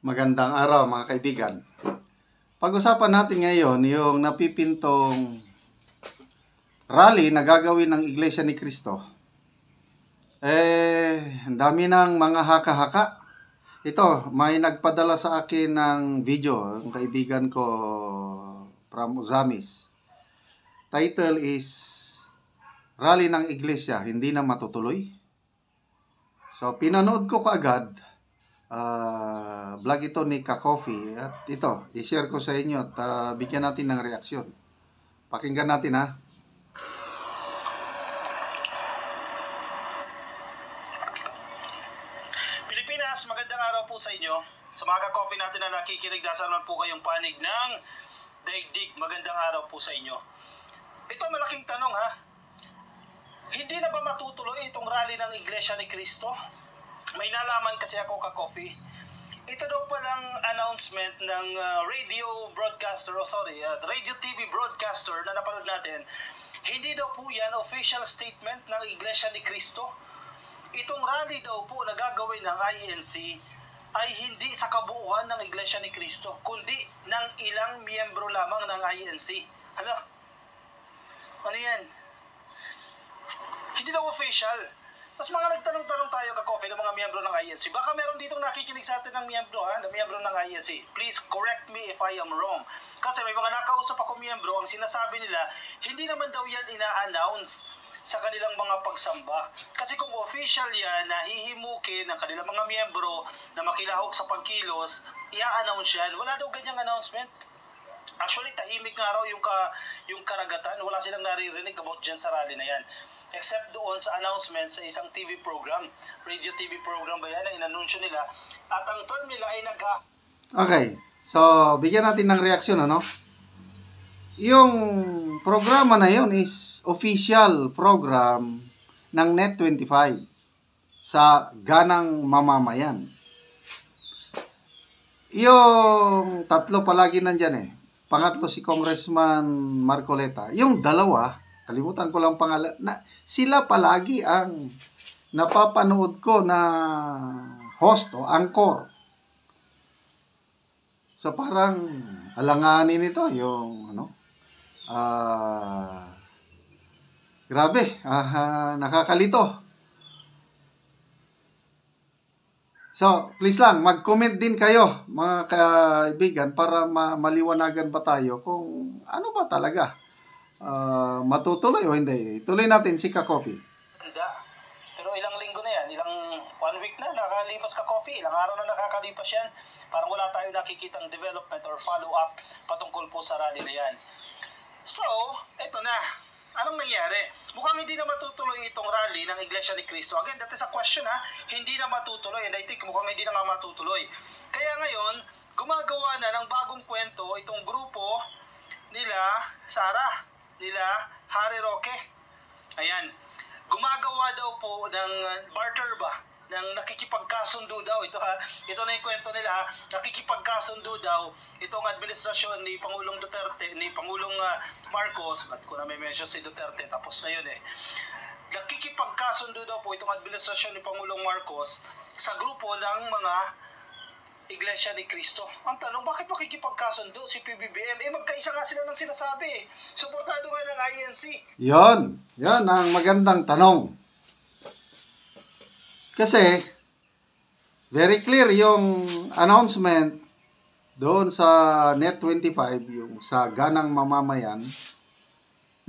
Magandang araw mga kaibigan. Pag-usapan natin ngayon yung napipintong rally na gagawin ng Iglesia ni Cristo. Ang dami ng mga haka-haka. Ito, may nagpadala sa akin ng video, ang kaibigan ko from Uzamis. Title is, Rally ng Iglesia, hindi na matutuloy. So, pinanood ko kaagad. Vlog ito ni Ka-Coffee at ito, i-share ko sa inyo at bigyan natin ng reaksyon. Pakinggan natin ha. Pilipinas, magandang araw po sa inyo. Sa mga Ka-Coffee natin na nakikinig, nasa naman po kayong panig ng daigdig. Magandang araw po sa inyo. Ito malaking tanong ha. Hindi na ba matutuloy itong rally ng Iglesia ni Cristo? May nalaman kasi ako Ka-Coffee. Ito daw palang announcement ng radio TV broadcaster na napanood natin. Hindi daw po yan official statement ng Iglesia ni Cristo. Itong rally daw po na gagawin ng INC ay hindi sa kabuuan ng Iglesia ni Cristo, kundi ng ilang miyembro lamang ng INC. Ano yan? Hindi daw official. Tapos mga nagtanong-tanong tayo Ka-Coffee ng mga miyembro ng INC. Baka meron ditong nakikinig sa atin ng miyembro ng INC. Please correct me if I am wrong. Kasi may mga nakausap ako miyembro, ang sinasabi nila, hindi naman daw yan ina-announce sa kanilang mga pagsamba. Kasi kung official yan, nahihimukin ng kanilang mga miyembro na makilahok sa pagkilos, i-announce yan. Wala daw ganyang announcement. Actually, tahimik nga raw yung karagatan. Wala silang naririnig about dyan sa rally na yan. Except doon sa announcement sa isang TV program. Radio TV program ba yan na inanunsyo nila. At ang term nila ay Okay. So, bigyan natin ng reaksyon, ano? Yung programa na yun is official program ng Net25 sa ganang mamamayan. Yung tatlo palagi nandyan eh. Pangatlo si Congressman Marcoleta. Yung dalawa, kalimutan ko lang pangalan, na sila palagi ang napapanood ko na host o anchor. So parang alanganin ito yung grabe, nakakalito. So, please lang, mag-comment din kayo, mga kaibigan, para maliwanagan ba tayo kung ano ba talaga. Matutuloy o hindi. Tuloy natin si Ka-Coffee. Pero ilang linggo na yan, one week na nakalipas Ka-Coffee, ilang araw na nakakalipas yan. Parang wala tayo nakikitang development or follow-up patungkol po sa rally na yan. So, eto na. Anong nangyari? Mukhang hindi na matutuloy itong rally ng Iglesia ni Cristo. Again, that is a question ha. Hindi na matutuloy. And I think mukhang hindi na nga matutuloy. Kaya ngayon, gumagawa na ng bagong kwento itong grupo nila Sarah, nila Harry Roque. Ayan. Gumagawa daw po ng barter ba? Ng nakikipagkasundo daw. Ito na yung kwento nila. Nakikipagkasundo daw itong administrasyon ni Pangulong Duterte, ni Pangulong Marcos. At ko na may mention si Duterte, tapos na yun eh. Nakikipagkasundo daw po itong administrasyon ni Pangulong Marcos sa grupo ng mga Iglesia ni Cristo. Ang tanong, bakit makikipagkasundo si PBBM? Magkaisa nga sila ng sinasabi eh. Suportado nga ng INC. Yan ang magandang tanong. Kasi, very clear yung announcement doon sa Net25, yung sa ganang mamamayan,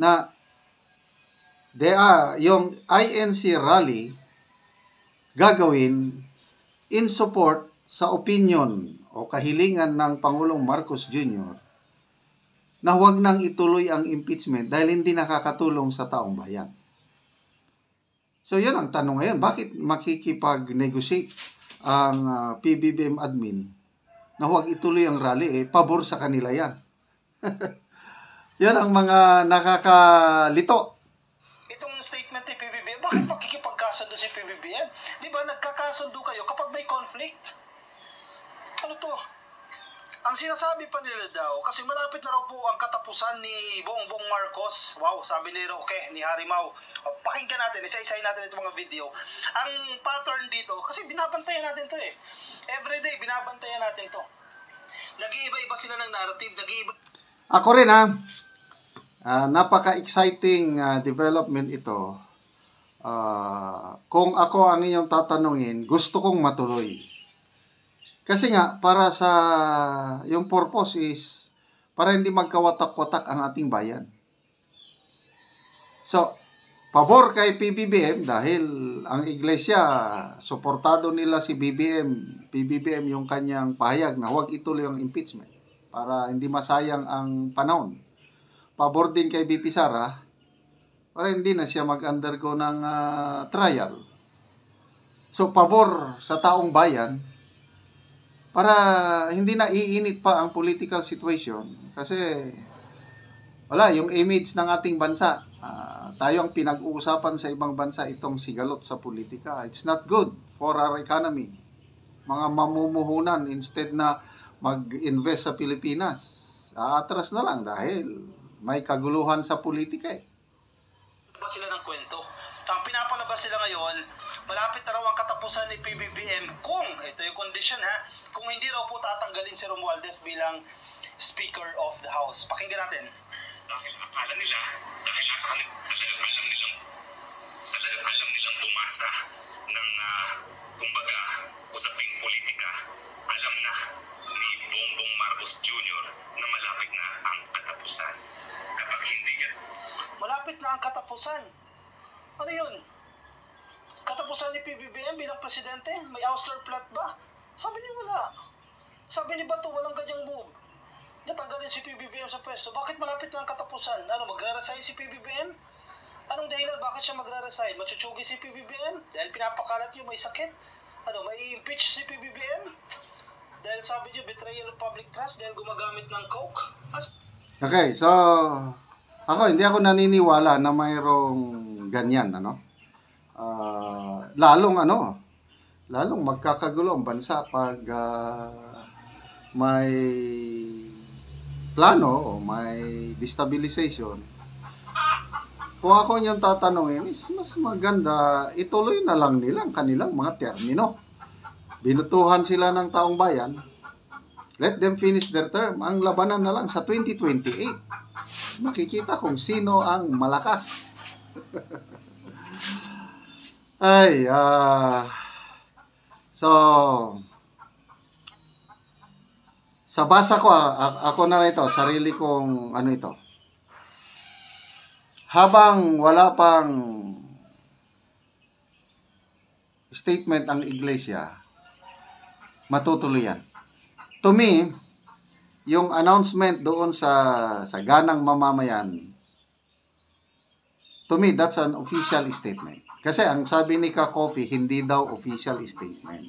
na yung INC rally gagawin in support sa opinion o kahilingan ng Pangulong Marcos Jr. na huwag nang ituloy ang impeachment dahil hindi nakakatulong sa taong bayan. So, yun ang tanong ngayon. Bakit makikipag-negotiate ang PBBM admin na huwag ituloy ang rally? Pabor sa kanila yan. Yan ang mga nakakalito. Itong statement ni PBBM, bakit makikipagkasundo si PBBM? Di ba nagkakasundo kayo kapag may conflict? Ano to? Ang sinasabi pa nila daw, kasi malapit na raw po ang katapusan ni Bongbong Marcos. Wow, sabi ni Roque, ni Harimau. Pakinggan natin, isa-isahin natin itong mga video. Ang pattern dito, kasi binabantayan natin to eh. Everyday, binabantayan natin to. Nag-iiba-iba sila ng narrative, nag-iiba. Ako rin napaka-exciting development ito. Kung ako ang inyong tatanungin, gusto kong matuloy. Kasi nga, para sa, yung purpose is, para hindi magkawatak-watak ang ating bayan. So, pabor kay PBBM dahil ang iglesia, suportado nila si PBBM yung kanyang pahayag na huwag ituloy ang impeachment para hindi masayang ang panahon. Pabor din kay BP Sara para hindi na siya mag-undergo ng trial. So, pabor sa taong bayan para hindi na iinit pa ang political situation kasi wala, yung image ng ating bansa, tayo ang pinag-uusapan sa ibang bansa itong sigalot sa politika. It's not good for our economy. Mga mamumuhunan instead na mag-invest sa Pilipinas, atras na lang dahil may kaguluhan sa politika eh. Ba sila ng kwento? Ang pinapalabas sila ngayon, malapit na raw ang katapusan ni PBBM kung, ito yung condition kung hindi raw po tatanggalin si Romualdez bilang Speaker of the House. Pakinggan natin. Dahil akala nila, dahil nasa kanila, talagang alam nilang bumasa ng, kumbaga, usaping politika. Alam na ni Bongbong Marcos Jr. na malapit na ang katapusan. Kapag hindi niya... Malapit na ang katapusan. Ano yun? Katapusan ni PBBM bilang presidente? May ouster plot ba? Sabi niya wala. Sabi ni Bato, walang ganyang move. Natanggalin si PBBM sa pwesto. Bakit malapit na ang katapusan? Ano, magre-resign si PBBM? Anong dahilan? Bakit siya magre-resign? Machuchugi si PBBM? Dahil pinapakalat niyo may sakit? Ano, may impeach si PBBM? Dahil sabi niyo, betrayal of public trust? Dahil gumagamit ng coke? Okay, so hindi ako naniniwala na mayroong ganyan, lalong magkakagulo ang bansa pag may plano o may destabilization. Kung ako yung tatanungin, is mas maganda ituloy na lang nila ang kanilang mga termino. Binutuhan sila ng taong bayan. Let them finish their term. Ang labanan na lang sa 2028. Makikita kung sino ang malakas. Ay, so, sa basa ko, ako na ito, sarili kong, ito. Habang wala pang statement ang iglesia, matutuloy yan. To me, yung announcement doon sa ganang mamamayan, to me, that's an official statement. Kasi ang sabi ni Ka-Coffee, hindi daw official statement.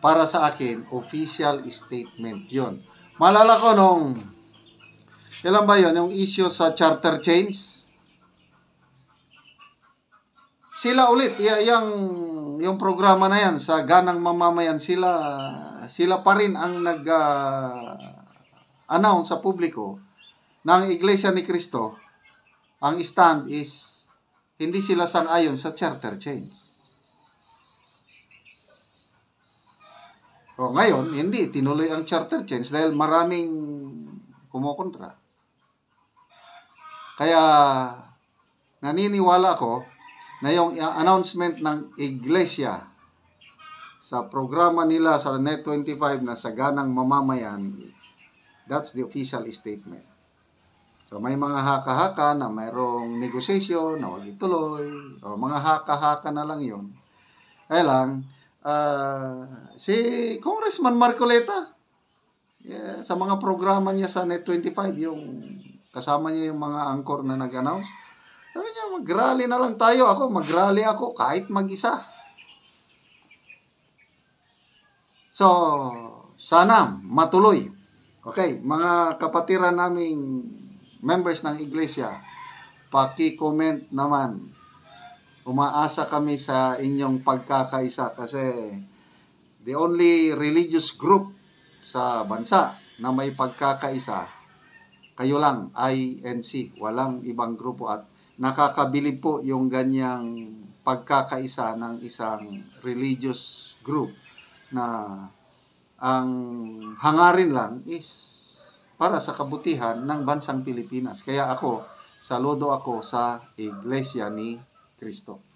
Para sa akin, official statement yun. Maalala ko nung, kailan ba yun, yung issue sa charter change? Sila ulit, yung programa na yan, sa ganang mamamayan, sila pa rin ang nag-announce sa publiko ng Iglesia ni Cristo, ang stand is, hindi sila sang-ayon sa charter change. O ngayon, hindi tinuloy ang charter change dahil maraming kumukontra. Kaya, naniniwala ako na yung announcement ng Iglesia sa programa nila sa Net25 na sa ganang mamamayan, that's the official statement. So, may mga haka-haka na mayroong negotiation na wag ituloy. O, mga haka-haka na lang yun. Kaya lang, si Congressman Marcoleta, sa mga programa niya sa Net25, yung kasama niya yung mga anchor na nag-announce, sabi niya, mag-rally na lang tayo. Mag-rally ako kahit mag-isa. So, sana matuloy. Okay, mga kapatiran naming members ng iglesia, paki-comment naman. Umaasa kami sa inyong pagkakaisa kasi the only religious group sa bansa na may pagkakaisa, kayo lang, INC, walang ibang grupo, at nakakabilib po yung ganyang pagkakaisa ng isang religious group na ang hangarin lang is para sa kabutihan ng bansang Pilipinas. Kaya ako, saludo ako sa Iglesia ni Cristo.